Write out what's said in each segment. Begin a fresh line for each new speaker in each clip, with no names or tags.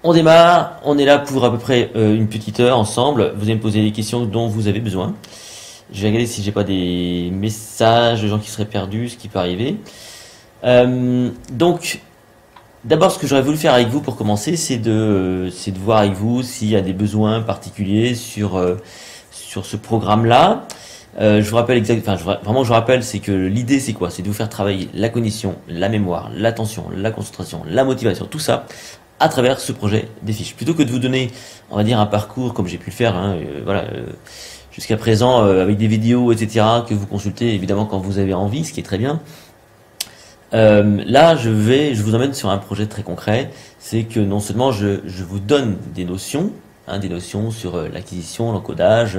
On démarre, on est là pour à peu près une petite heure ensemble. Vous allez me poser les questions dont vous avez besoin. Je vais regarder si j'ai pas des messages de gens qui seraient perdus, ce qui peut arriver. Donc, d'abord, ce que j'aurais voulu faire avec vous pour commencer, c'est de voir avec vous s'il y a des besoins particuliers sur ce programme-là. Je vous rappelle vraiment, je vous rappelle, c'est que l'idée, c'est quoi? C'est de vous faire travailler la cognition, la mémoire, l'attention, la concentration, la motivation, tout ça à travers ce projet des fiches. Plutôt que de vous donner, on va dire, un parcours comme j'ai pu le faire, jusqu'à présent, avec des vidéos, etc., que vous consultez évidemment quand vous avez envie, ce qui est très bien. Là, je vous emmène sur un projet très concret. C'est que non seulement je vous donne des notions sur l'acquisition, l'encodage,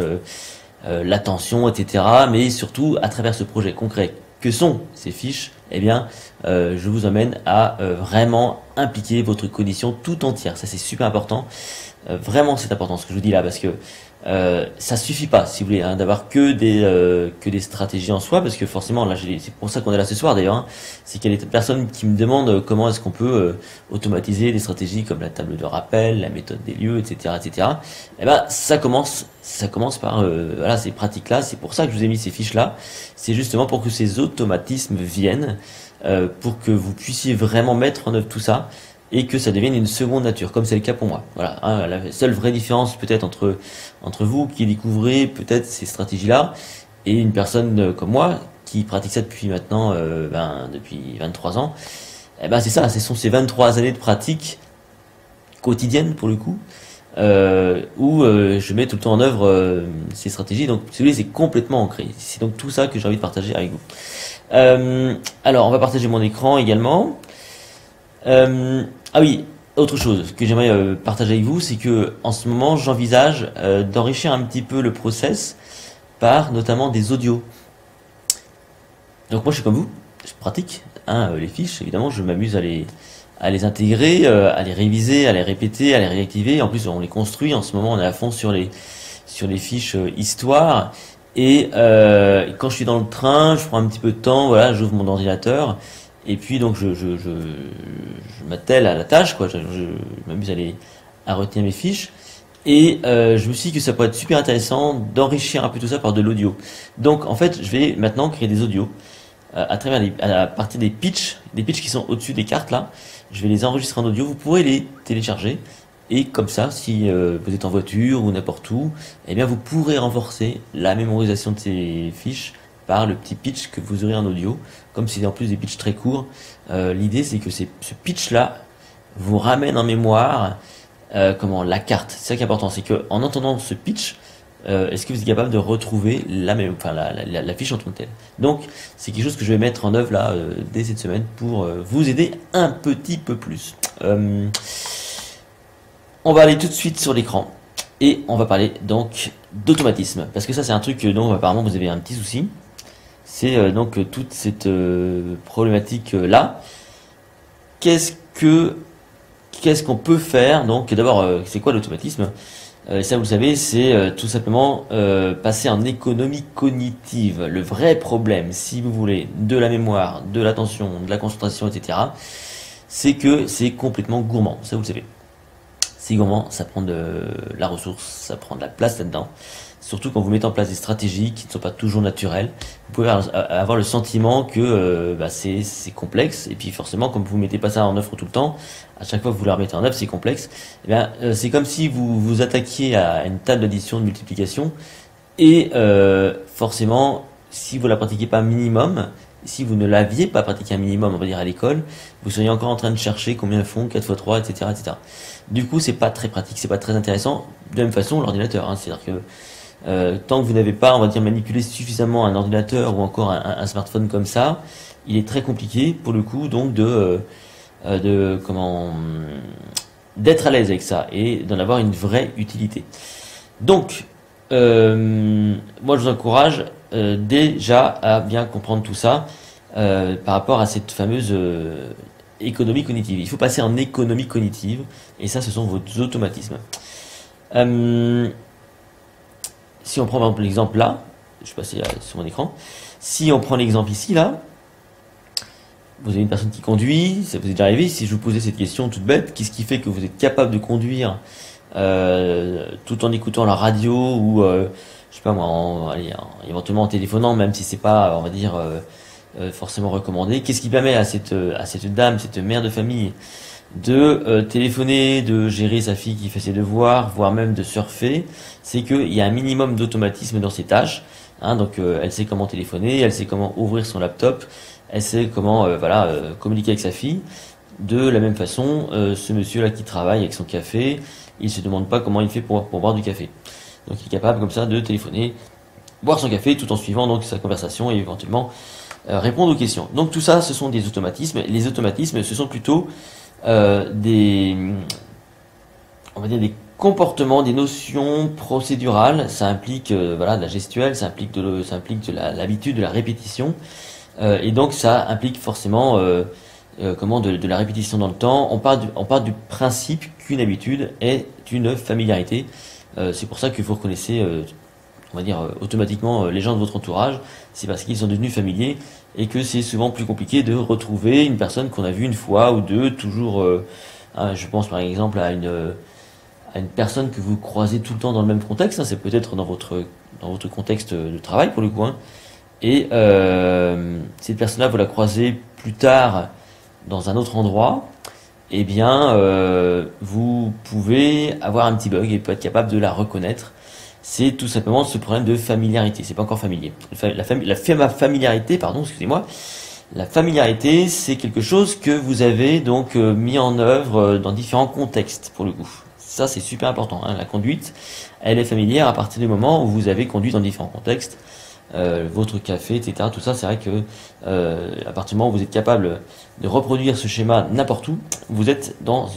l'attention, etc., mais surtout à travers ce projet concret que sont ces fiches, eh bien, je vous emmène à vraiment impliquer votre cognition tout entière. Ça, c'est super important. Vraiment, c'est important ce que je vous dis là, parce que ça suffit pas, si vous voulez, hein, d'avoir que des stratégies en soi, parce que forcément, là, c'est pour ça qu'on est là ce soir d'ailleurs, hein, c'est qu'il y a des personnes qui me demandent comment est-ce qu'on peut automatiser des stratégies comme la table de rappel, la méthode des lieux, etc., etc. Et ben, ça commence par voilà, ces pratiques-là. C'est pour ça que je vous ai mis ces fiches-là. C'est justement pour que ces automatismes viennent, pour que vous puissiez vraiment mettre en œuvre tout ça et que ça devienne une seconde nature, comme c'est le cas pour moi. Voilà, hein, la seule vraie différence peut-être entre vous qui découvrez peut-être ces stratégies-là et une personne comme moi qui pratique ça depuis maintenant depuis 23 ans, eh ben c'est ça, ce sont ces 23 années de pratique quotidienne pour le coup, où je mets tout le temps en œuvre ces stratégies. Donc si vous voulez, c'est complètement ancré. C'est donc tout ça que j'ai envie de partager avec vous. Alors on va partager mon écran également. Ah oui, autre chose que j'aimerais partager avec vous, c'est que en ce moment j'envisage d'enrichir un petit peu le process par notamment des audios. Donc moi je suis comme vous, je pratique les fiches, évidemment je m'amuse à les intégrer, à les réviser, à les répéter, à les réactiver. En plus on les construit, en ce moment on est à fond sur les fiches histoire. Et quand je suis dans le train, je prends un petit peu de temps, voilà, j'ouvre mon ordinateur. Et puis donc je m'attelle à la tâche, quoi. Je m'amuse à retenir mes fiches. Et je me suis dit que ça pourrait être super intéressant d'enrichir un peu tout ça par de l'audio. Donc en fait, je vais maintenant créer des audios à partir des pitchs qui sont au-dessus des cartes là. Je vais les enregistrer en audio. Vous pourrez les télécharger. Et comme ça, si vous êtes en voiture ou n'importe où, eh bien vous pourrez renforcer la mémorisation de ces fiches par le petit pitch que vous aurez en audio, comme c'est en plus des pitchs très courts. L'idée c'est que ce pitch-là vous ramène en mémoire la carte. C'est ça qui est important, c'est que en entendant ce pitch, est-ce que vous êtes capable de retrouver la fiche en tant que telle. Donc c'est quelque chose que je vais mettre en œuvre là dès cette semaine pour vous aider un petit peu plus. On va aller tout de suite sur l'écran et on va parler donc d'automatisme, parce que ça c'est un truc dont apparemment vous avez un petit souci. C'est donc toute cette problématique là. Qu'est-ce qu'on peut faire? Donc d'abord, c'est quoi l'automatisme? Ça vous le savez, c'est tout simplement passer en économie cognitive. Le vrai problème, si vous voulez, de la mémoire, de l'attention, de la concentration, etc., c'est que c'est complètement gourmand. Ça vous le savez. C'est gourmand, ça prend de la ressource, ça prend de la place là-dedans. Surtout quand vous mettez en place des stratégies qui ne sont pas toujours naturelles, vous pouvez avoir le sentiment que c'est complexe. Et puis forcément, comme vous mettez pas ça en œuvre tout le temps, à chaque fois que vous la remettez en œuvre, c'est complexe. Et bien, c'est comme si vous vous attaquiez à une table d'addition, de multiplication, et forcément, si vous la pratiquez pas un minimum, si vous ne l'aviez pas pratiqué un minimum, on va dire à l'école, vous seriez encore en train de chercher combien font 4 fois 3, etc., etc. Du coup, c'est pas très pratique, c'est pas très intéressant. De la même façon, l'ordinateur, hein, c'est-à-dire que tant que vous n'avez pas, on va dire, manipulé suffisamment un ordinateur ou encore un smartphone comme ça, il est très compliqué pour le coup donc d'être à l'aise avec ça et d'en avoir une vraie utilité. Donc, moi je vous encourage déjà à bien comprendre tout ça par rapport à cette fameuse économie cognitive. Il faut passer en économie cognitive et ça, ce sont vos automatismes. Si on prend par exemple l'exemple là, je vais passer sur mon écran, si on prend l'exemple ici là, vous avez une personne qui conduit, ça vous est déjà arrivé, si je vous posais cette question toute bête, qu'est-ce qui fait que vous êtes capable de conduire tout en écoutant la radio ou je sais pas moi, éventuellement en téléphonant, même si c'est pas, on va dire, forcément recommandé. Qu'est-ce qui permet à cette dame, cette mère de famille, de téléphoner, de gérer sa fille qui fait ses devoirs, voire même de surfer? C'est qu'il y a un minimum d'automatisme dans ses tâches. Hein, donc elle sait comment téléphoner, elle sait comment ouvrir son laptop, elle sait comment communiquer avec sa fille. De la même façon, ce monsieur-là qui travaille avec son café, il se demande pas comment il fait pour boire du café. Donc il est capable comme ça de téléphoner, boire son café tout en suivant donc sa conversation et éventuellement répondre aux questions. Donc tout ça, ce sont des automatismes. Les automatismes, ce sont plutôt on va dire des comportements, des notions procédurales. Ça implique de la gestuelle, ça implique de l'habitude, de la répétition, et donc ça implique forcément de la répétition dans le temps. On part du principe qu'une habitude est une familiarité. C'est pour ça que vous reconnaissez, on va dire automatiquement les gens de votre entourage. C'est parce qu'ils sont devenus familiers et que c'est souvent plus compliqué de retrouver une personne qu'on a vue une fois ou deux, toujours. Je pense par exemple à une personne que vous croisez tout le temps dans le même contexte. Hein, c'est peut-être dans votre contexte de travail pour le coup. Hein, et cette personne-là, vous la croisez plus tard dans un autre endroit. Eh bien, vous pouvez avoir un petit bug et peut être capable de la reconnaître. C'est tout simplement ce problème de familiarité. C'est pas encore familier. La familiarité, pardon, excusez-moi. La familiarité, c'est quelque chose que vous avez donc mis en œuvre dans différents contextes, pour le coup. Ça, c'est super important. Hein. La conduite, elle est familière à partir du moment où vous avez conduit dans différents contextes. Votre café, etc. Tout ça, c'est vrai que à partir du moment où vous êtes capable de reproduire ce schéma n'importe où, vous êtes dans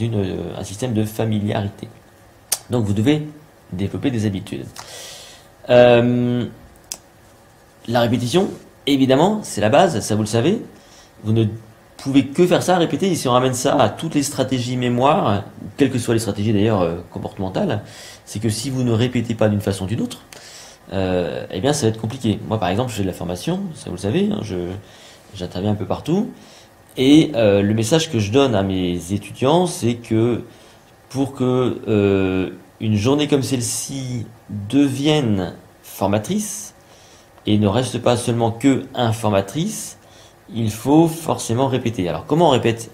un système de familiarité. Donc, vous devez développer des habitudes. La répétition, évidemment, c'est la base, ça vous le savez. Vous ne pouvez que faire ça, répéter. Et si on ramène ça à toutes les stratégies mémoire, quelles que soient les stratégies d'ailleurs comportementales, c'est que si vous ne répétez pas d'une façon ou d'une autre, eh bien ça va être compliqué. Moi par exemple, je fais de la formation, ça vous le savez, hein, j'interviens un peu partout. Et le message que je donne à mes étudiants, c'est que pour que une journée comme celle-ci devienne formatrice et ne reste pas seulement que informatrice, il faut forcément répéter. Alors comment on répète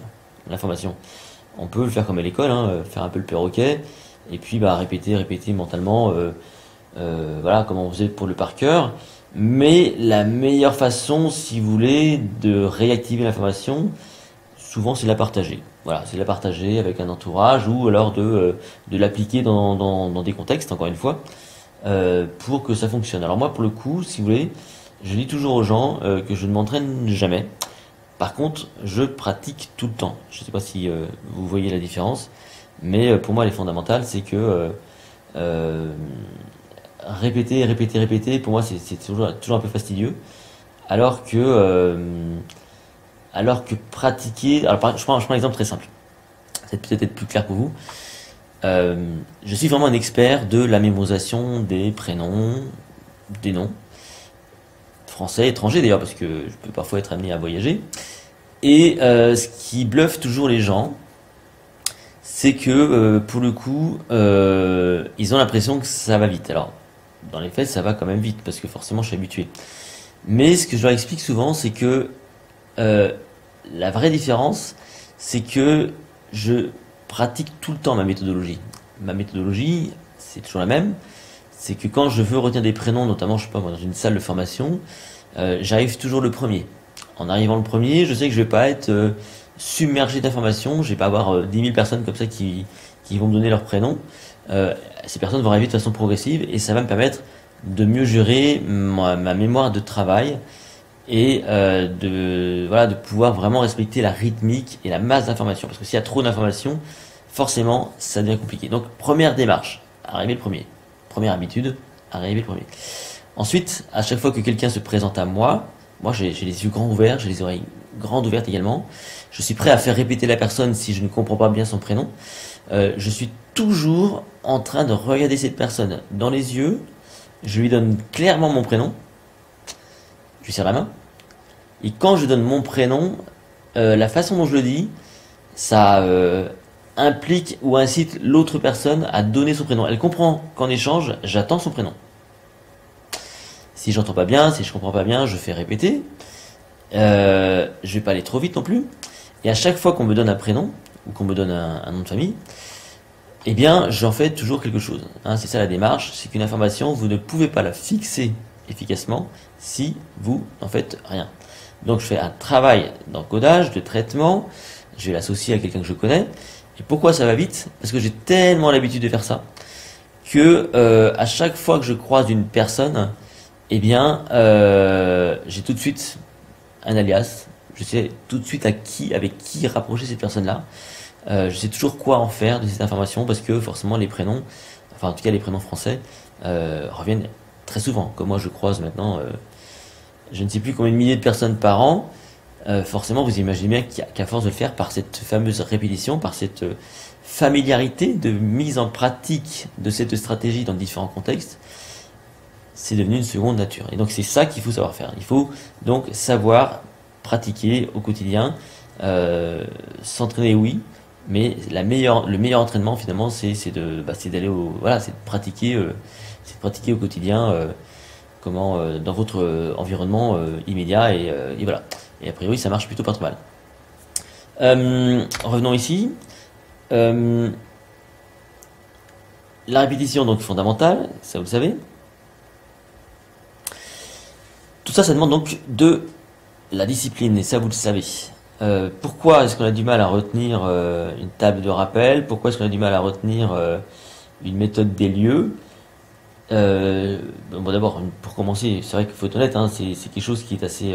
l'information? On peut le faire comme à l'école, hein, faire un peu le perroquet, et puis répéter mentalement, comment on faisait pour le par cœur. Mais la meilleure façon, si vous voulez, de réactiver l'information, souvent c'est de la partager. Voilà, c'est de la partager avec un entourage ou alors de l'appliquer dans des contextes, encore une fois, pour que ça fonctionne. Alors moi, pour le coup, si vous voulez, je dis toujours aux gens que je ne m'entraîne jamais. Par contre, je pratique tout le temps. Je ne sais pas si vous voyez la différence, mais pour moi, les fondamentales, c'est que répéter, pour moi, c'est toujours un peu fastidieux. Alors que pratiquer... Alors, je prends un exemple très simple. C'est peut-être être plus clair pour vous. Je suis vraiment un expert de la mémorisation des prénoms, des noms, français, étrangers d'ailleurs, parce que je peux parfois être amené à voyager. Et ce qui bluffe toujours les gens, c'est que pour le coup, ils ont l'impression que ça va vite. Alors, dans les faits, ça va quand même vite, parce que forcément, je suis habitué. Mais ce que je leur explique souvent, c'est que la vraie différence, c'est que je pratique tout le temps ma méthodologie. Ma méthodologie, c'est toujours la même. C'est que quand je veux retenir des prénoms, notamment, je sais pas, moi, dans une salle de formation, j'arrive toujours le premier. En arrivant le premier, je sais que je vais pas être submergé d'informations, je vais pas avoir 10 000 personnes comme ça qui vont me donner leur prénom. Ces personnes vont arriver de façon progressive et ça va me permettre de mieux gérer ma mémoire de travail et de pouvoir vraiment respecter la rythmique et la masse d'informations. Parce que s'il y a trop d'informations, forcément, ça devient compliqué. Donc, première démarche, arriver le premier. Première habitude, arriver le premier. Ensuite, à chaque fois que quelqu'un se présente à moi j'ai les yeux grands ouverts, j'ai les oreilles grandes ouvertes également. Je suis prêt à faire répéter la personne si je ne comprends pas bien son prénom. Je suis toujours en train de regarder cette personne dans les yeux. Je lui donne clairement mon prénom. Je lui serre la main. Et quand je donne mon prénom, la façon dont je le dis, ça implique ou incite l'autre personne à donner son prénom. Elle comprend qu'en échange, j'attends son prénom. Si j'entends pas bien, si je comprends pas bien, je fais répéter. Je vais pas aller trop vite non plus. Et à chaque fois qu'on me donne un prénom ou qu'on me donne un nom de famille, eh bien, j'en fais toujours quelque chose. Hein, c'est ça la démarche, c'est qu'une information, vous ne pouvez pas la fixer efficacement si vous n'en faites rien. Donc, je fais un travail d'encodage, de traitement. Je vais l'associer à quelqu'un que je connais. Et pourquoi ça va vite? Parce que j'ai tellement l'habitude de faire ça que à chaque fois que je croise une personne, eh bien, j'ai tout de suite un alias. Je sais tout de suite avec qui rapprocher cette personne-là. Je sais toujours quoi en faire de cette information parce que forcément les prénoms, enfin en tout cas les prénoms français, reviennent très souvent. Comme moi je croise maintenant, je ne sais plus combien de milliers de personnes par an. Forcément vous imaginez bien qu'à force de le faire par cette fameuse répétition, par cette familiarité de mise en pratique de cette stratégie dans différents contextes, c'est devenu une seconde nature. Et donc c'est ça qu'il faut savoir faire. Il faut donc savoir pratiquer au quotidien, s'entraîner oui, mais le meilleur entraînement finalement c'est d'aller c'est de pratiquer au quotidien dans votre environnement immédiat et voilà. Et a priori ça marche plutôt pas trop mal. Revenons ici. La répétition donc fondamentale, ça vous le savez. Tout ça, ça demande donc de la discipline, et ça vous le savez. Pourquoi est-ce qu'on a du mal à retenir une table de rappel? Pourquoi est-ce qu'on a du mal à retenir une méthode des lieux? Bon, d'abord, pour commencer, c'est vrai qu'il faut être honnête, hein, c'est quelque chose qui est assez...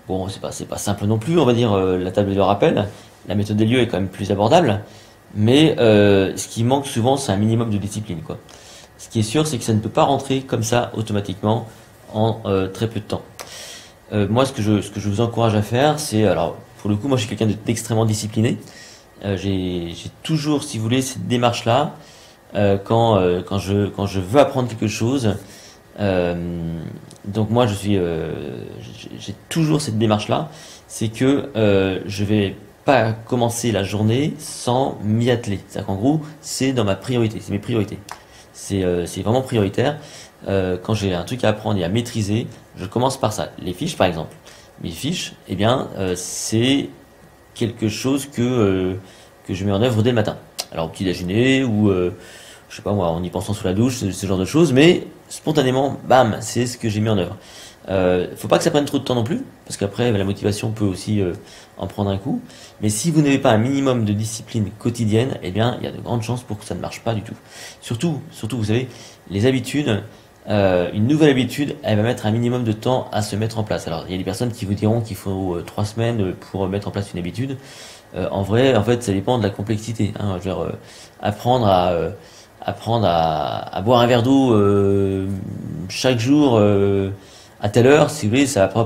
bon, c'est pas simple non plus, on va dire, la table de rappel. La méthode des lieux est quand même plus abordable, mais ce qui manque souvent, c'est un minimum de discipline, quoi. Ce qui est sûr, c'est que ça ne peut pas rentrer comme ça automatiquement en très peu de temps. Moi, ce que je vous encourage à faire, c'est, alors, pour le coup, moi, je suis quelqu'un d'extrêmement discipliné. J'ai toujours, si vous voulez, cette démarche-là, quand je veux apprendre quelque chose. Donc moi, j'ai toujours cette démarche-là, c'est que je vais pas commencer la journée sans m'y atteler. C'est-à-dire qu'en gros, c'est dans ma priorité, c'est mes priorités. C'est vraiment prioritaire. Quand j'ai un truc à apprendre et à maîtriser, je commence par ça. Les fiches, par exemple. Mes fiches, eh bien, c'est quelque chose que je mets en œuvre dès le matin. Alors au petit déjeuner ou je sais pas moi, en y pensant sous la douche, ce genre de choses, mais spontanément, bam, c'est ce que j'ai mis en œuvre. Faut pas que ça prenne trop de temps non plus, parce qu'après la motivation peut aussi en prendre un coup. Mais si vous n'avez pas un minimum de discipline quotidienne, eh bien, il y a de grandes chances pour que ça ne marche pas du tout. Surtout, vous savez, les habitudes. Une nouvelle habitude, elle va mettre un minimum de temps à se mettre en place. Alors, il y a des personnes qui vous diront qu'il faut 3 semaines pour mettre en place une habitude. En vrai, en fait, ça dépend de la complexité. Hein. Je veux dire, apprendre à boire un verre d'eau chaque jour à telle heure, si vous voulez, ça va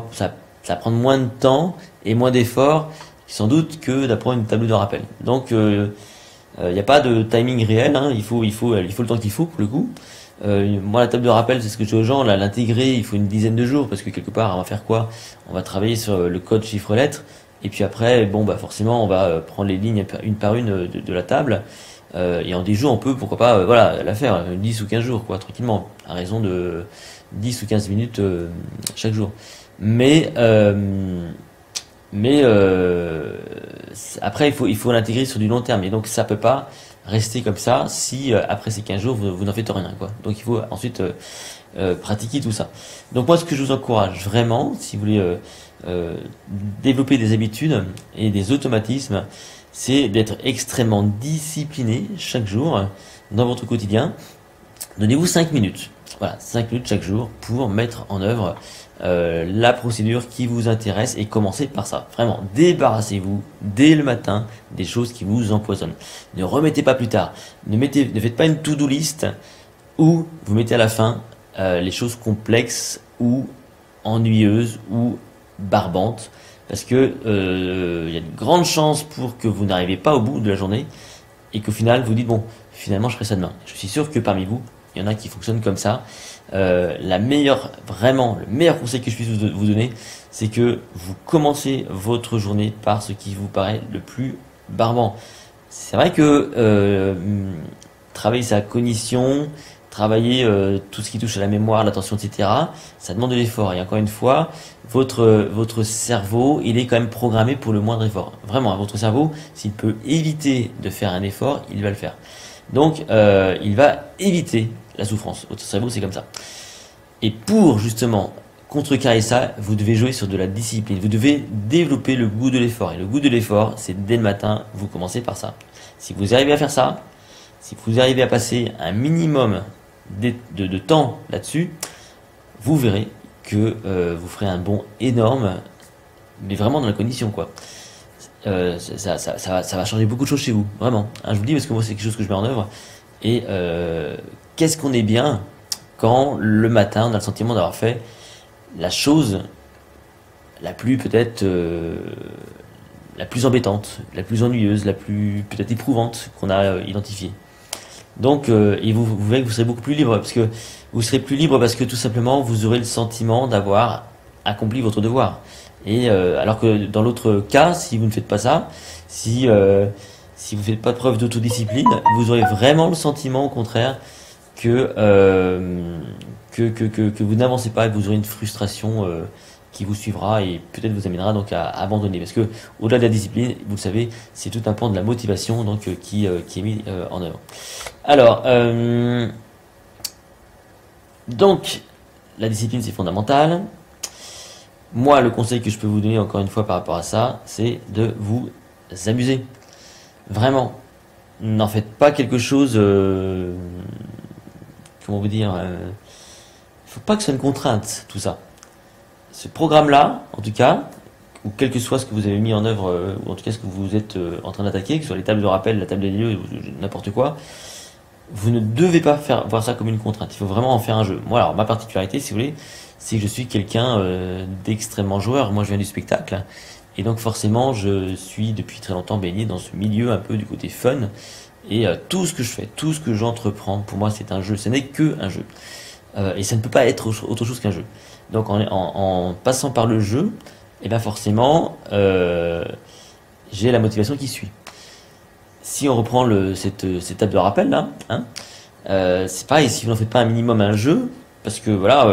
prendre moins de temps et moins d'efforts, sans doute, que d'apprendre une table de rappel. Donc, il n'y a pas de timing réel. Hein. Il faut le temps qu'il faut pour le coup. Moi, la table de rappel, c'est ce que je dis aux gens, là, l'intégrer, il faut une dizaine de jours, parce que quelque part, on va faire quoi? On va travailler sur le code chiffre-lettres, et puis après, bon, bah, forcément, on va prendre les lignes une par une de la table, et en 10 jours, on peut, pourquoi pas, voilà, la faire, 10 ou 15 jours, quoi, tranquillement, à raison de 10 ou 15 minutes chaque jour. Mais après, il faut l'intégrer sur du long terme, et donc ça peut pas rester comme ça si après ces 15 jours vous n'en faites rien, quoi. Donc il faut ensuite pratiquer tout ça. Donc moi, ce que je vous encourage vraiment, si vous voulez développer des habitudes et des automatismes, c'est d'être extrêmement discipliné chaque jour dans votre quotidien. Donnez-vous 5 minutes. Voilà, 5 minutes chaque jour pour mettre en œuvre la procédure qui vous intéresse et commencez par ça. Vraiment, débarrassez-vous dès le matin des choses qui vous empoisonnent. Ne remettez pas plus tard. Ne faites pas une to-do list où vous mettez à la fin les choses complexes ou ennuyeuses ou barbantes, parce que il y a de grandes chances pour que vous n'arriviez pas au bout de la journée et qu'au final vous dites bon, finalement je ferai ça demain. Je suis sûr que parmi vous, il y en a qui fonctionnent comme ça. Vraiment, le meilleur conseil que je puisse vous donner, c'est que vous commencez votre journée par ce qui vous paraît le plus barbant. C'est vrai que travailler sa cognition, travailler tout ce qui touche à la mémoire, l'attention, etc., ça demande de l'effort. Et encore une fois, votre cerveau, il est quand même programmé pour le moindre effort. Vraiment, votre cerveau, s'il peut éviter de faire un effort, il va le faire. Donc, il va éviter la souffrance. Votre cerveau, c'est comme ça. Et pour justement contrecarrer ça, vous devez jouer sur de la discipline. Vous devez développer le goût de l'effort. Et le goût de l'effort, c'est dès le matin, vous commencez par ça. Si vous arrivez à faire ça, si vous arrivez à passer un minimum de temps là-dessus, vous verrez que vous ferez un bond énorme, mais vraiment dans la condition, quoi. Ça va changer beaucoup de choses chez vous, vraiment. Hein, je vous le dis parce que moi, c'est quelque chose que je mets en œuvre. Et qu'est-ce qu'on est bien quand le matin, on a le sentiment d'avoir fait la chose la plus peut-être la plus embêtante, la plus ennuyeuse, la plus peut-être éprouvante qu'on a identifiée. Donc, et vous verrez que vous serez beaucoup plus libre, parce que vous serez plus libre parce que tout simplement vous aurez le sentiment d'avoir accompli votre devoir. Et alors que dans l'autre cas, si vous ne faites pas ça, si vous faites pas preuve d'autodiscipline, vous aurez vraiment le sentiment, au contraire, que vous n'avancez pas et que vous aurez une frustration qui vous suivra et peut-être vous amènera donc à abandonner. Parce que au-delà de la discipline, vous le savez, c'est tout un pan de la motivation donc qui est mis en œuvre. Alors, donc la discipline c'est fondamental. Moi, le conseil que je peux vous donner encore une fois par rapport à ça, c'est de vous amuser. Vraiment, n'en faites pas quelque chose. Comment vous dire, faut pas que ce soit une contrainte, tout ça. Ce programme-là, en tout cas, ou quel que soit ce que vous avez mis en œuvre, ou en tout cas ce que vous êtes en train d'attaquer, que ce soit les tables de rappel, la table des lieux, n'importe quoi, vous ne devez pas voir ça comme une contrainte. Il faut vraiment en faire un jeu. Moi, alors, ma particularité, si vous voulez, c'est que je suis quelqu'un d'extrêmement joueur. Moi, je viens du spectacle. Et donc, forcément, je suis depuis très longtemps baigné dans ce milieu un peu du côté fun. Et tout ce que je fais, tout ce que j'entreprends, pour moi, c'est un jeu. Ce n'est que un jeu. Et ça ne peut pas être autre chose qu'un jeu. Donc, en passant par le jeu, et bien forcément, j'ai la motivation qui suit. Si on reprend cette table de rappel là, hein, c'est pareil, si vous n'en faites pas un minimum un jeu, parce que voilà,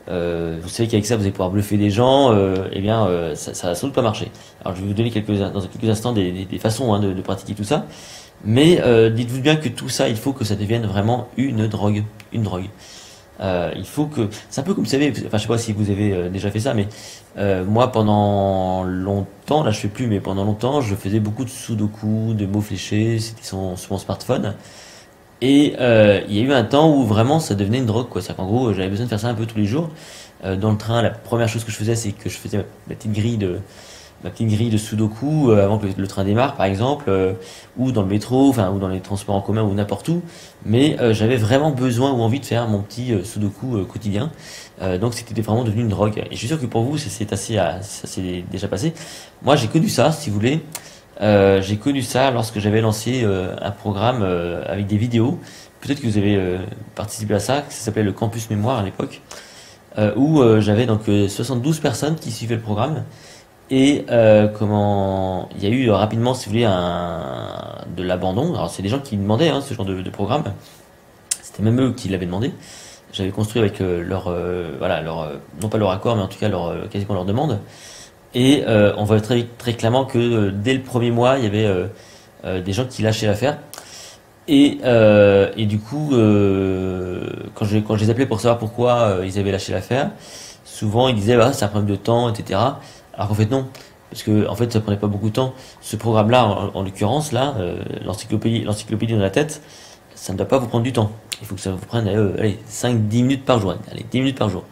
vous savez qu'avec ça vous allez pouvoir bluffer des gens, ça va sans doute pas marcher. Alors je vais vous donner dans quelques instants des façons hein, de pratiquer tout ça, mais dites-vous bien que tout ça, il faut que ça devienne vraiment une drogue. Il faut que, c'est un peu comme vous savez, enfin je sais pas si vous avez déjà fait ça, mais moi pendant longtemps, là je fais plus, mais pendant longtemps je faisais beaucoup de sudoku, de mots fléchés, c'était sur mon smartphone. Et il y a eu un temps où vraiment ça devenait une drogue, quoi. C'est-à-dire qu'en gros j'avais besoin de faire ça un peu tous les jours. Dans le train, la première chose que je faisais, c'est que je faisais ma petite grille de sudoku avant que le train démarre par exemple, ou dans le métro, enfin ou dans les transports en commun ou n'importe où, mais j'avais vraiment besoin ou envie de faire mon petit sudoku quotidien, donc c'était vraiment devenu une drogue. Et je suis sûr que pour vous ça s'est déjà passé. Moi j'ai connu ça, si vous voulez, j'ai connu ça lorsque j'avais lancé un programme avec des vidéos, peut-être que vous avez participé à ça, ça s'appelait le Campus Mémoire à l'époque, où j'avais donc 72 personnes qui suivaient le programme. Et il y a eu rapidement, si vous voulez, de l'abandon. Alors c'est des gens qui demandaient ce genre de programme. C'était même eux qui l'avaient demandé. J'avais construit avec non pas leur accord, mais en tout cas quasiment leur demande. Et on voit très clairement que dès le premier mois, il y avait des gens qui lâchaient l'affaire. Et du coup, quand je les appelais pour savoir pourquoi ils avaient lâché l'affaire, souvent ils disaient c'est un problème de temps, etc. Alors qu'en fait non, parce que en fait ça prenait pas beaucoup de temps. Ce programme-là, en l'occurrence là, l'encyclopédie dans la tête, ça ne doit pas vous prendre du temps. Il faut que ça vous prenne 5-10 minutes par jour. Allez, 10 minutes par jour.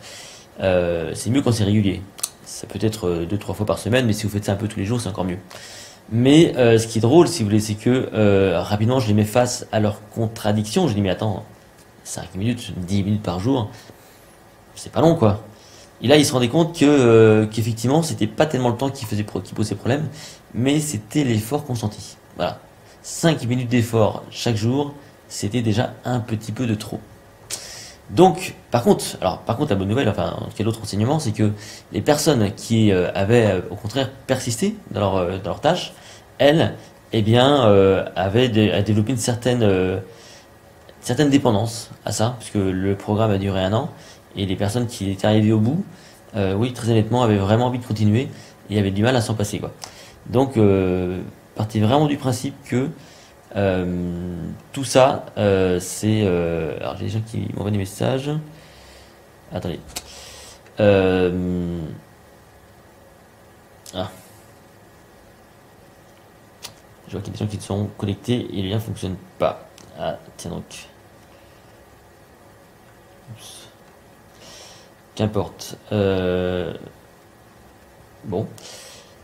C'est mieux quand c'est régulier. Ça peut être 2-3 fois par semaine, mais si vous faites ça un peu tous les jours, c'est encore mieux. Mais ce qui est drôle, si vous voulez, c'est que rapidement je les mets face à leurs contradictions. Je dis mais attends, 5 minutes, 10 minutes par jour, c'est pas long quoi. Et là, il se rendait compte qu'effectivement, c'était pas tellement le temps qui posait problème, mais c'était l'effort consenti. Voilà. 5 minutes d'effort chaque jour, c'était déjà un petit peu de trop. Donc, par contre, la bonne nouvelle, enfin, en tout cas, l'autre enseignement, c'est que les personnes qui avaient, au contraire, persisté dans leur tâche, elles, eh bien, avaient développé une certaine dépendance à ça, puisque le programme a duré 1 an, et les personnes qui étaient arrivées au bout, oui, très honnêtement, avaient vraiment envie de continuer, et avaient du mal à s'en passer, quoi. Donc, partez vraiment du principe que tout ça, c'est... alors, j'ai des gens qui m'envoient des messages. Attendez. Euh, ah, je vois qu'il y a des gens qui sont connectés et le lien ne fonctionne pas. Ah, tiens donc. Oups. Qu'importe. Bon.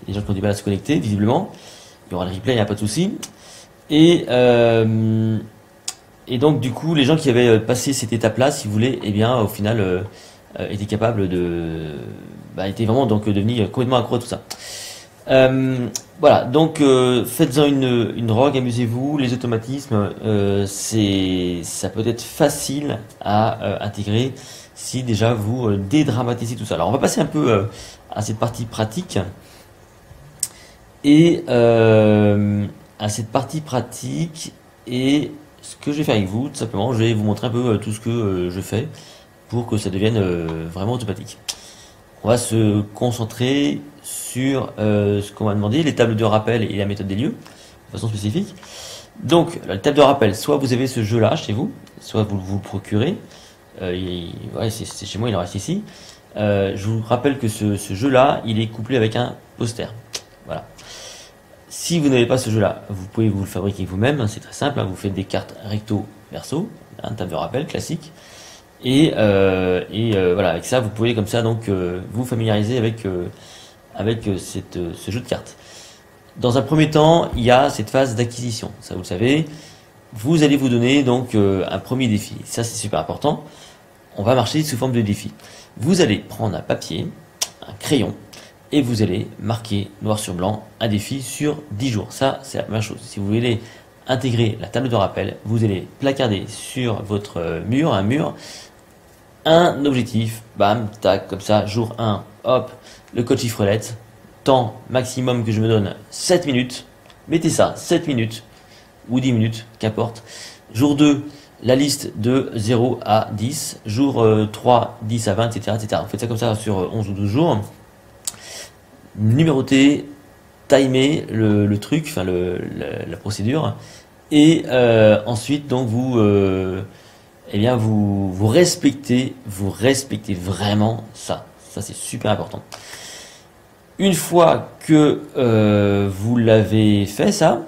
Il y a des gens qui ont du mal à se connecter, visiblement. Il y aura le replay, il n'y a pas de souci. Et, et donc, du coup, les gens qui avaient passé cette étape-là, si vous voulez, eh bien, au final, étaient capables de... Bah, étaient vraiment donc devenus complètement accro à tout ça. Voilà, donc faites-en une rogue, amusez-vous. Les automatismes, ça peut être facile à intégrer si déjà vous dédramatisez tout ça. Alors, on va passer un peu à cette partie pratique. Et à cette partie pratique, et ce que je vais faire avec vous, tout simplement, je vais vous montrer un peu tout ce que je fais pour que ça devienne vraiment automatique. On va se concentrer sur ce qu'on m'a demandé, les tables de rappel et la méthode des lieux, de façon spécifique. Donc, la table de rappel, soit vous avez ce jeu-là chez vous, soit vous le procurez. Ouais, c'est chez moi, il en reste ici. Je vous rappelle que ce jeu-là, il est couplé avec un poster. Voilà. Si vous n'avez pas ce jeu-là, vous pouvez vous le fabriquer vous-même, hein, c'est très simple, hein, vous faites des cartes recto verso, un table de rappel classique, et voilà, avec ça vous pouvez comme ça donc vous familiariser avec ce jeu de cartes. Dans un premier temps, il y a cette phase d'acquisition, ça vous le savez, vous allez vous donner donc un premier défi, ça c'est super important, on va marcher sous forme de défi. Vous allez prendre un papier, un crayon, et vous allez marquer noir sur blanc un défi sur 10 jours. Ça, c'est la première chose. Si vous voulez intégrer la table de rappel, vous allez placarder sur votre mur, un objectif, bam, tac, comme ça, jour 1, hop, le code chiffrelette, temps maximum que je me donne, 7 minutes, mettez ça, 7 minutes, ou 10 minutes, qu'importe. Jour 2, la liste de 0 à 10, jour 3, 10 à 20, etc., etc. Vous faites ça comme ça sur 11 ou 12 jours. Numéroter, timer le truc, enfin la procédure, et ensuite donc eh bien vous respectez vraiment ça. Ça c'est super important. Une fois que vous l'avez fait ça,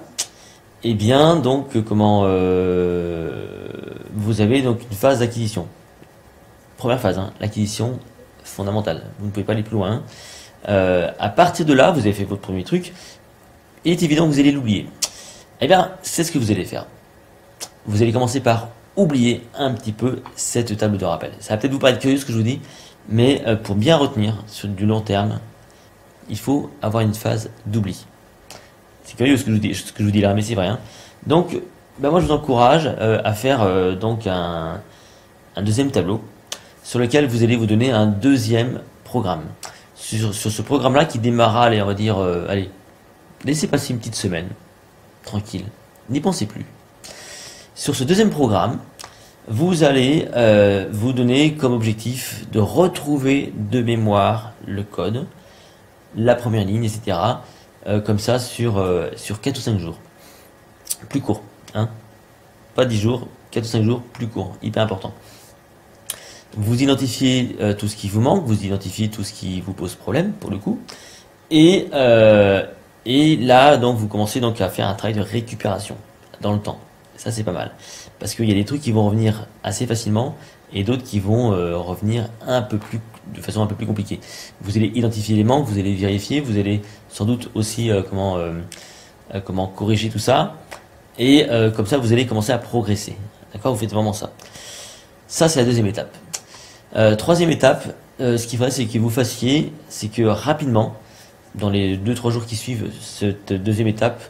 eh bien donc vous avez donc une phase d'acquisition. Première phase, hein, l'acquisition fondamentale. Vous ne pouvez pas aller plus loin. À partir de là, vous avez fait votre premier truc, il est évident que vous allez l'oublier. Eh bien, c'est ce que vous allez faire. Vous allez commencer par oublier un petit peu cette table de rappel. Ça va peut-être vous paraître curieux ce que je vous dis, mais pour bien retenir sur du long terme, il faut avoir une phase d'oubli. C'est curieux ce que je vous dis là, mais c'est vrai. Hein. Donc, ben moi je vous encourage à faire donc un deuxième tableau sur lequel vous allez vous donner un deuxième programme. Sur ce programme-là qui démarrera, allez, on va dire, allez, laissez passer une petite semaine, tranquille, n'y pensez plus. Sur ce deuxième programme, vous allez vous donner comme objectif de retrouver de mémoire le code, la première ligne, etc. Comme ça sur 4 ou 5 jours. Plus court, hein. Pas 10 jours, 4 ou 5 jours, plus court, hyper important. Vous identifiez tout ce qui vous manque, vous identifiez tout ce qui vous pose problème pour le coup, et là donc vous commencez donc à faire un travail de récupération dans le temps. Ça c'est pas mal, parce qu'il y a des trucs qui vont revenir assez facilement et d'autres qui vont revenir de façon un peu plus compliquée. Vous allez identifier les manques, vous allez vérifier, vous allez sans doute aussi comment corriger tout ça, et comme ça vous allez commencer à progresser. D'accord, vous faites vraiment ça. Ça c'est la deuxième étape. Troisième étape, ce qu'il faudrait c'est que vous fassiez, c'est que rapidement, dans les 2-3 jours qui suivent cette deuxième étape,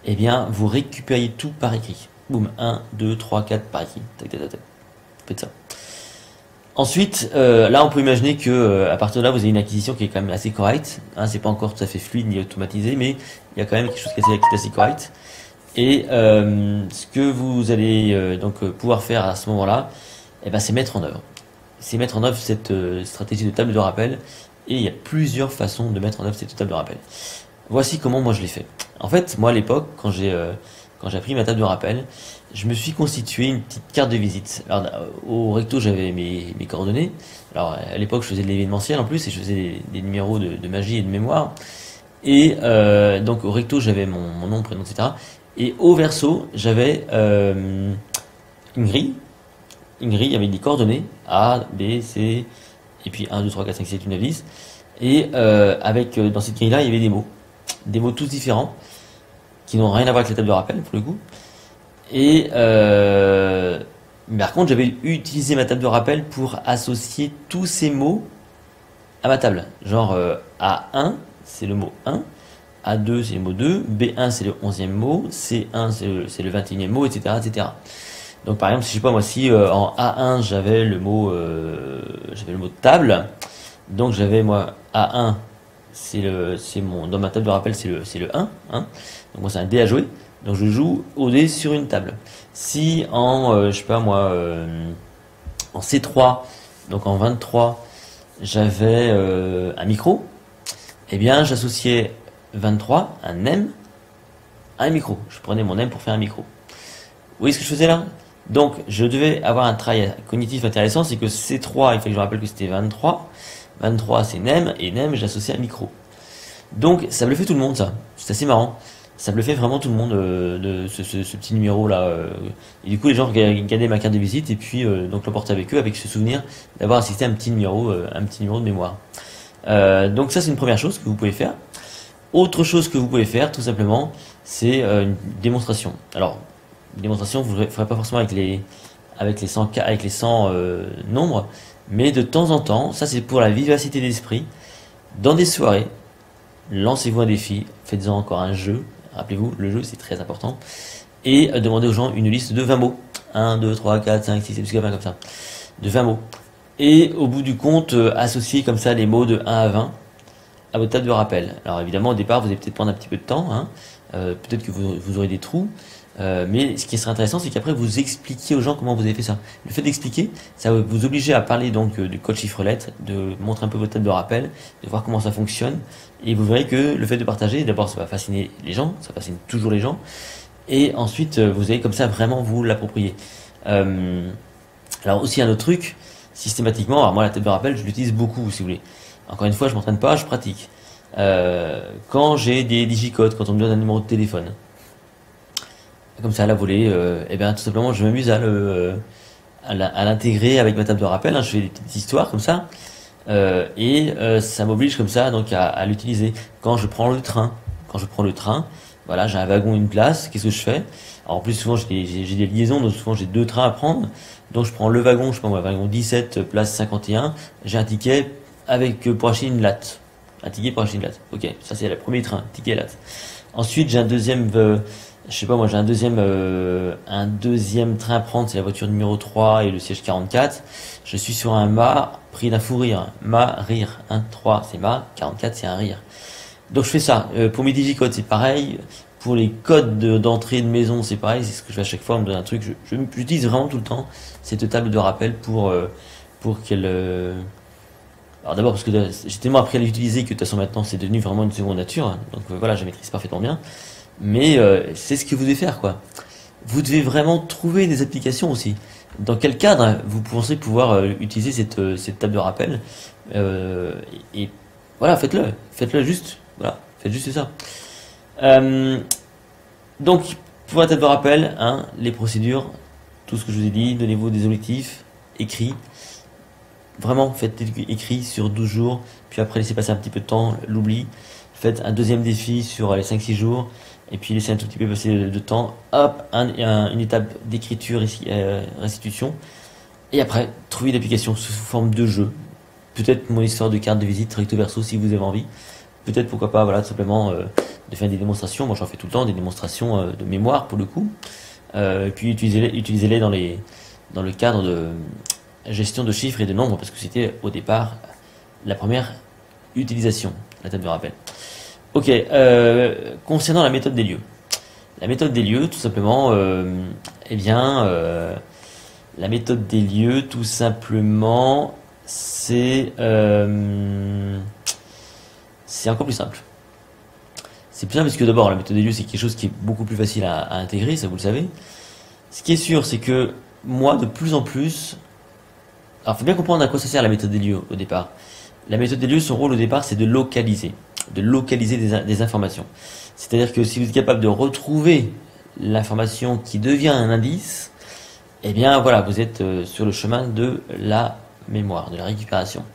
eh bien, vous récupériez tout par écrit. Boum, 1, 2, 3, 4 par écrit. Tac, tac, tac, tac. Faites ça. Ensuite, là, on peut imaginer que à partir de là, vous avez une acquisition qui est quand même assez correcte. Hein, c'est pas encore tout à fait fluide ni automatisé, mais il y a quand même quelque chose qui est assez correct. Et ce que vous allez pouvoir faire à ce moment-là, eh ben, c'est mettre en œuvre. C'est mettre en œuvre cette stratégie de table de rappel. Et il y a plusieurs façons de mettre en œuvre cette table de rappel. Voici comment moi je l'ai fait. En fait, moi à l'époque, quand j'ai appris ma table de rappel, je me suis constitué une petite carte de visite. Alors, au recto, j'avais mes coordonnées. Alors, à l'époque, je faisais de l'événementiel en plus et je faisais des numéros de magie et de mémoire. Et donc, au recto, j'avais mon nom, prénom, etc. Et au verso, j'avais une grille. Une grille avec des coordonnées A, B, C, et puis 1, 2, 3, 4, 5, 6, 7, 8, 9, 10. Et dans cette grille-là, il y avait des mots. Des mots tous différents, qui n'ont rien à voir avec la table de rappel, pour le coup. Et mais par contre, j'avais utilisé ma table de rappel pour associer tous ces mots à ma table. Genre A1, c'est le mot 1. A2, c'est le mot 2. B1, c'est le 11e mot. C1, c'est le 21e mot, etc., etc. Donc par exemple, si je sais pas moi, si en A1 j'avais le mot table, donc j'avais moi A1, dans ma table de rappel c'est le 1, hein. Donc moi c'est un dé à jouer, donc je joue au dé sur une table. Si en je sais pas moi en C3, donc en 23, j'avais un micro, eh bien j'associais 23, un M, à un micro. Je prenais mon M pour faire un micro. Vous voyez ce que je faisais là? Donc, je devais avoir un travail cognitif intéressant, c'est que C3, il fallait que je me rappelle que c'était 23. 23, c'est NEM, et NEM, j'associe à micro. Donc, ça bluffait tout le monde, ça. C'est assez marrant. Ça bluffait vraiment tout le monde, de ce petit numéro-là. Et du coup, les gens regardaient ma carte de visite, et puis, donc, l'emportaient avec eux, avec ce souvenir d'avoir assisté à un petit numéro de mémoire. Donc, ça, c'est une première chose que vous pouvez faire. Autre chose que vous pouvez faire, tout simplement, c'est une démonstration. Alors, une démonstration, vous ne le ferez pas forcément avec les 100 nombres, mais de temps en temps, ça c'est pour la vivacité d'esprit, dans des soirées, lancez-vous un défi, faites-en encore un jeu, rappelez-vous, le jeu c'est très important, et demandez aux gens une liste de 20 mots. 1, 2, 3, 4, 5, 6, 7, jusqu'à 20 comme ça. De 20 mots. Et au bout du compte, associez comme ça les mots de 1 à 20 à votre table de rappel. Alors évidemment, au départ, vous allez peut-être prendre un petit peu de temps, hein. Peut-être que vous aurez des trous. Mais ce qui serait intéressant, c'est qu'après vous expliquiez aux gens comment vous avez fait ça. Le fait d'expliquer, ça va vous obliger à parler donc du code chiffre-lettre, de montrer un peu votre table de rappel, de voir comment ça fonctionne, et vous verrez que le fait de partager, d'abord ça va fasciner les gens, ça fascine toujours les gens, et ensuite vous allez comme ça vraiment vous l'approprier. Alors aussi un autre truc, systématiquement, alors moi la table de rappel je l'utilise beaucoup si vous voulez. Encore une fois, je m'entraîne pas, je pratique. Quand j'ai des digicodes, quand on me donne un numéro de téléphone, comme ça à la volée, et bien tout simplement je m'amuse à l'intégrer avec ma table de rappel, hein. Je fais des petites histoires comme ça, et ça m'oblige comme ça donc à l'utiliser. Quand je prends le train, voilà, j'ai un wagon, une place, qu'est-ce que je fais? Alors en plus souvent j'ai des liaisons, donc souvent j'ai deux trains à prendre, donc je prends le wagon, je prends moi, wagon 17, place 51, j'ai un ticket pour acheter une latte. Un ticket pour acheter une latte. Ok, ça c'est le premier train, ticket latte. Ensuite j'ai un deuxième je sais pas moi, j'ai un deuxième train à prendre, c'est la voiture numéro 3 et le siège 44. Je suis sur un mât pris d'un fou rire. Mât, rire. 1, 3 c'est mât, 44 c'est un rire. Donc je fais ça. Pour mes digicodes c'est pareil. Pour les codes d'entrée de maison c'est pareil. C'est ce que je fais à chaque fois. On me donne un truc. J'utilise vraiment tout le temps cette table de rappel pour qu'elle... Alors d'abord parce que j'ai tellement appris à l'utiliser que de toute façon maintenant c'est devenu vraiment une seconde nature. Hein. Donc voilà, je maîtrise parfaitement bien. Mais c'est ce que vous devez faire, quoi. Vous devez vraiment trouver des applications aussi. Dans quel cadre vous pensez pouvoir utiliser cette table de rappel, et voilà, faites-le juste, voilà, faites juste ça. Donc pour la table de rappel, hein, les procédures, tout ce que je vous ai dit, donnez-vous des objectifs écrits. Vraiment, faites écrit sur 12 jours, puis après laissez passer un petit peu de temps, l'oubli. Faites un deuxième défi sur les 5-6 jours. Et puis laissez un tout petit peu passer de temps, hop, une étape d'écriture, restitution. Et après, trouvez une application sous forme de jeu. Peut-être mon histoire de carte de visite, recto verso si vous avez envie. Peut-être pourquoi pas, voilà, tout simplement de faire des démonstrations. Moi j'en fais tout le temps, des démonstrations de mémoire pour le coup. Puis utilisez-les dans le cadre gestion de chiffres et de nombres, parce que c'était au départ la première utilisation, la table de rappel. Ok, concernant la méthode des lieux. La méthode des lieux, tout simplement, eh bien, la méthode des lieux, tout simplement, c'est encore plus simple. C'est plus simple parce que d'abord, la méthode des lieux, c'est quelque chose qui est beaucoup plus facile à intégrer, ça vous le savez. Ce qui est sûr, c'est que moi, de plus en plus, alors, il faut bien comprendre à quoi ça sert la méthode des lieux au départ. La méthode des lieux, son rôle au départ, c'est de localiser des informations. C'est-à-dire que si vous êtes capable de retrouver l'information qui devient un indice, eh bien voilà, vous êtes sur le chemin de la mémoire, de la récupération.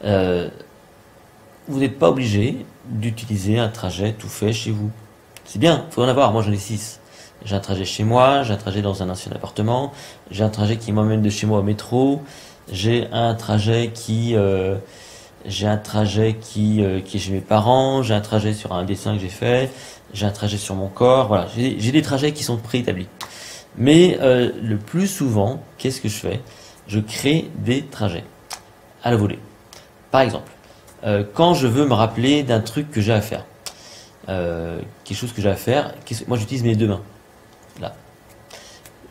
Vous n'êtes pas obligé d'utiliser un trajet tout fait chez vous. C'est bien, il faut en avoir, moi j'en ai 6. J'ai un trajet chez moi, j'ai un trajet dans un ancien appartement, j'ai un trajet qui m'emmène de chez moi au métro, j'ai un trajet qui est chez mes parents, j'ai un trajet sur un dessin que j'ai fait, j'ai un trajet sur mon corps, voilà, j'ai des trajets qui sont préétablis. Mais le plus souvent, qu'est-ce que je fais? Je crée des trajets à la volée. Par exemple, quand je veux me rappeler d'un truc que j'ai à faire, quelque chose que j'ai à faire, moi j'utilise mes deux mains. Là.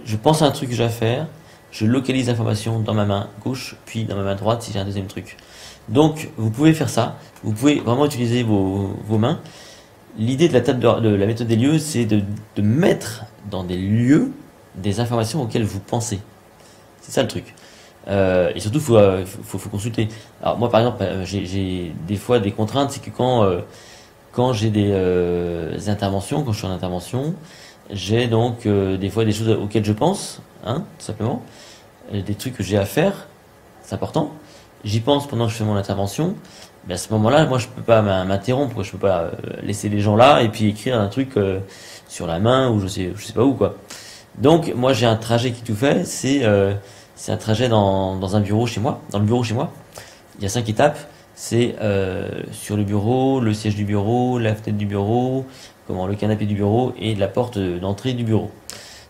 Je pense à un truc que j'ai à faire, je localise l'information dans ma main gauche, puis dans ma main droite si j'ai un deuxième truc. Donc, vous pouvez faire ça, vous pouvez vraiment utiliser vos mains. L'idée de la méthode des lieux, c'est de mettre dans des lieux des informations auxquelles vous pensez. C'est ça le truc. Et surtout, faut consulter. Alors moi, par exemple, j'ai des fois des contraintes, c'est que quand j'ai des interventions, quand je suis en intervention, j'ai donc des fois des choses auxquelles je pense, hein, tout simplement, des trucs que j'ai à faire, c'est important. J'y pense pendant que je fais mon intervention. Mais à ce moment-là, moi, je peux pas m'interrompre, je peux pas laisser les gens là et puis écrire un truc sur la main ou je sais pas où quoi. Donc moi, j'ai un trajet qui tout fait, c'est un trajet dans un bureau chez moi, dans le bureau chez moi. Il y a 5 étapes. C'est sur le bureau, le siège du bureau, la fenêtre du bureau, le canapé du bureau et la porte d'entrée du bureau.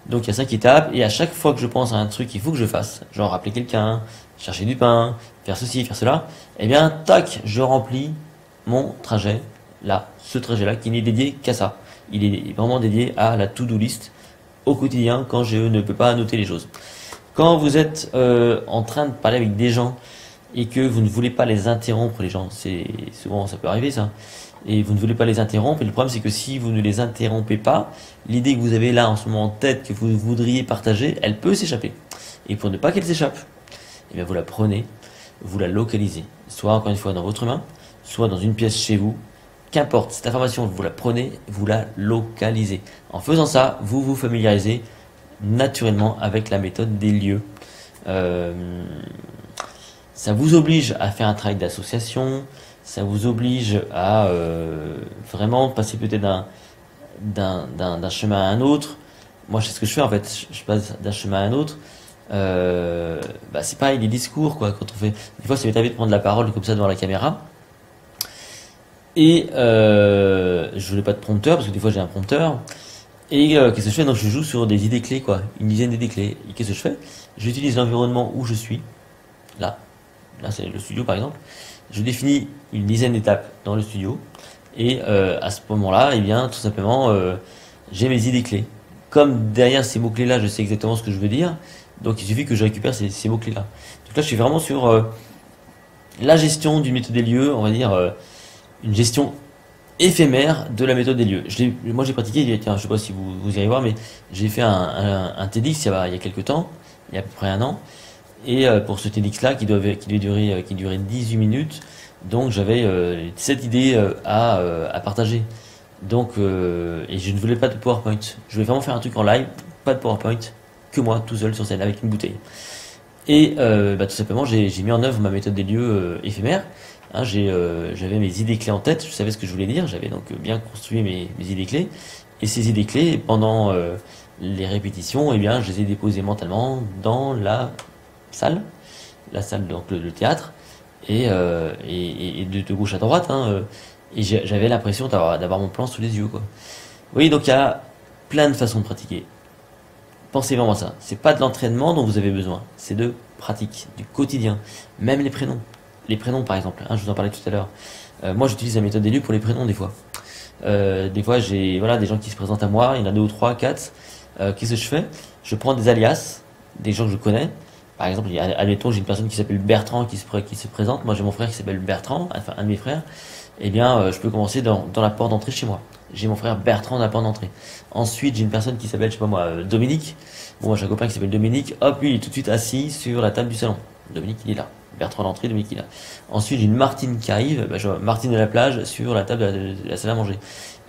Donc il y a 5 étapes et à chaque fois que je pense à un truc qu'il faut que je fasse, genre appeler quelqu'un, chercher du pain, faire ceci, faire cela, eh bien tac, je remplis mon trajet là, ce trajet-là qui n'est dédié qu'à ça. Il est vraiment dédié à la to-do list au quotidien quand je ne peux pas noter les choses. Quand vous êtes en train de parler avec des gens et que vous ne voulez pas les interrompre, les gens, c'est souvent ça peut arriver ça, et vous ne voulez pas les interrompre, et le problème c'est que si vous ne les interrompez pas, l'idée que vous avez là en ce moment en tête, que vous voudriez partager, elle peut s'échapper. Et pour ne pas qu'elle s'échappe, eh bien vous la prenez, vous la localisez, soit encore une fois dans votre main, soit dans une pièce chez vous, qu'importe, cette information vous la prenez, vous la localisez. En faisant ça, vous vous familiarisez naturellement avec la méthode des lieux. Ça vous oblige à faire un travail d'association, ça vous oblige à vraiment passer peut-être d'un chemin à un autre. Moi, c'est ce que je fais en fait, je passe d'un chemin à un autre. C'est pareil, les discours, quoi, quand on fait. Des fois, ça m'est arrivé de prendre la parole comme ça devant la caméra. Et je voulais pas de prompteur, parce que des fois j'ai un prompteur. Et qu'est-ce que je fais? Donc je joue sur des idées clés, quoi, une dizaine d'idées clés. Et qu'est-ce que je fais? J'utilise l'environnement où je suis, là c'est le studio par exemple. Je définis une dizaine d'étapes dans le studio. Et à ce moment-là, eh bien, tout simplement, j'ai mes idées clés. Comme derrière ces mots-clés-là, je sais exactement ce que je veux dire. Donc il suffit que je récupère ces mots-clés-là. Donc là, je suis vraiment sur la gestion d'une méthode des lieux, on va dire une gestion éphémère de la méthode des lieux. Moi, j'ai pratiqué, tiens, je sais pas si vous irez voir, mais j'ai fait un TEDx il y a quelques temps, il y a à peu près un an. Et pour ce TEDx-là, qui durait 18 minutes, donc j'avais 7 idées à partager. Donc, et je ne voulais pas de PowerPoint. Je voulais vraiment faire un truc en live, pas de PowerPoint, que moi, tout seul sur scène, avec une bouteille. Et tout simplement, j'ai mis en œuvre ma méthode des lieux éphémère. Hein, j'avais mes idées clés en tête, je savais ce que je voulais dire, j'avais donc bien construit mes idées clés. Et ces idées clés, pendant les répétitions, eh bien, je les ai déposées mentalement dans la salle, donc le théâtre, et de gauche à droite, hein, et j'avais l'impression d'avoir mon plan sous les yeux, quoi. Vous voyez, donc il y a plein de façons de pratiquer. Pensez vraiment à ça. C'est pas de l'entraînement dont vous avez besoin, c'est de pratique, du quotidien. Même les prénoms. Les prénoms par exemple, hein, je vous en parlais tout à l'heure. Moi j'utilise la méthode d'élu pour les prénoms des fois. Des fois j'ai voilà, des gens qui se présentent à moi, il y en a deux ou trois, quatre. Qu'est-ce que je fais? Je prends des alias, des gens que je connais. Par exemple, admettons, j'ai une personne qui s'appelle Bertrand qui se présente. Moi j'ai mon frère qui s'appelle Bertrand, enfin un de mes frères. Eh bien, je peux commencer dans la porte d'entrée chez moi. J'ai mon frère Bertrand dans la porte d'entrée. Ensuite, j'ai une personne qui s'appelle, je sais pas moi, Dominique. Bon, moi j'ai un copain qui s'appelle Dominique. Hop, lui, il est tout de suite assis sur la table du salon. Dominique, il est là. Bertrand à l'entrée, Dominique, il est là. Ensuite, j'ai une Martine qui arrive. Bah, je vois Martine de la plage sur la table de la salle à manger.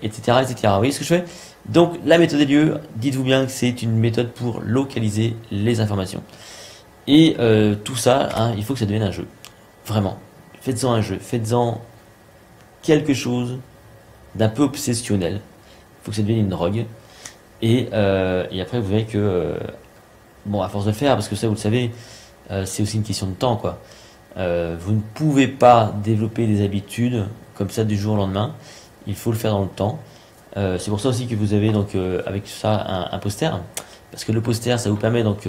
Etc., etc. Vous voyez ce que je fais? Donc, la méthode des lieux, dites-vous bien que c'est une méthode pour localiser les informations. Et tout ça, hein, il faut que ça devienne un jeu. Vraiment. Faites-en un jeu. Faites-en quelque chose d'un peu obsessionnel. Il faut que ça devienne une drogue. Et après, vous verrez que, bon, à force de le faire, parce que ça, vous le savez, c'est aussi une question de temps, quoi. Vous ne pouvez pas développer des habitudes comme ça du jour au lendemain. Il faut le faire dans le temps. C'est pour ça aussi que vous avez donc avec ça un poster, parce que le poster, ça vous permet donc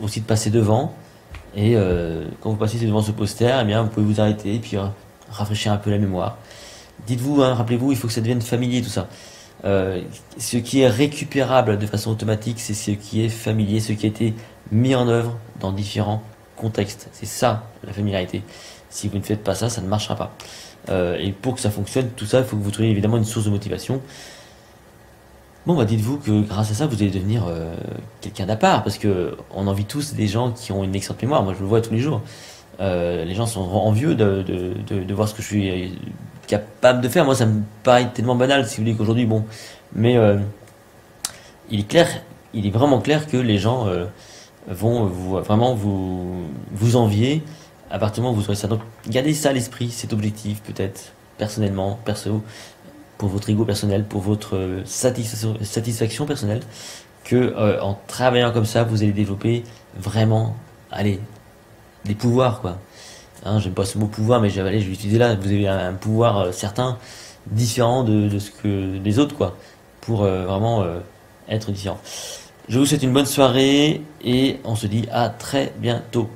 aussi de passer devant. Et quand vous passez devant ce poster, eh bien, vous pouvez vous arrêter et puis rafraîchir un peu la mémoire. Dites-vous, hein, rappelez-vous, il faut que ça devienne familier tout ça. Ce qui est récupérable de façon automatique, c'est ce qui est familier, ce qui a été mis en œuvre dans différents contextes. C'est ça la familiarité. Si vous ne faites pas ça, ça ne marchera pas. Et pour que ça fonctionne, tout ça, il faut que vous trouviez évidemment une source de motivation. Bon, bah dites-vous que grâce à ça, vous allez devenir quelqu'un d'à part, parce que on envie tous des gens qui ont une excellente mémoire. Moi, je le vois tous les jours. Les gens sont envieux de voir ce que je suis capable de faire. Moi, ça me paraît tellement banal, si vous voulez, qu'aujourd'hui, bon. Mais il est clair, il est vraiment clair que les gens vont vraiment vous envier à partir du moment où vous aurez ça. Donc, gardez ça à l'esprit, cet objectif, peut-être, personnellement, perso, pour votre ego personnel, pour votre satisfaction personnelle, que en travaillant comme ça, vous allez développer vraiment, allez, des pouvoirs, quoi. Hein, j'aime pas ce mot pouvoir, mais je vais l'utiliser là. Vous avez un pouvoir certain, différent de ce que les autres, quoi, pour vraiment être différent. Je vous souhaite une bonne soirée et on se dit à très bientôt.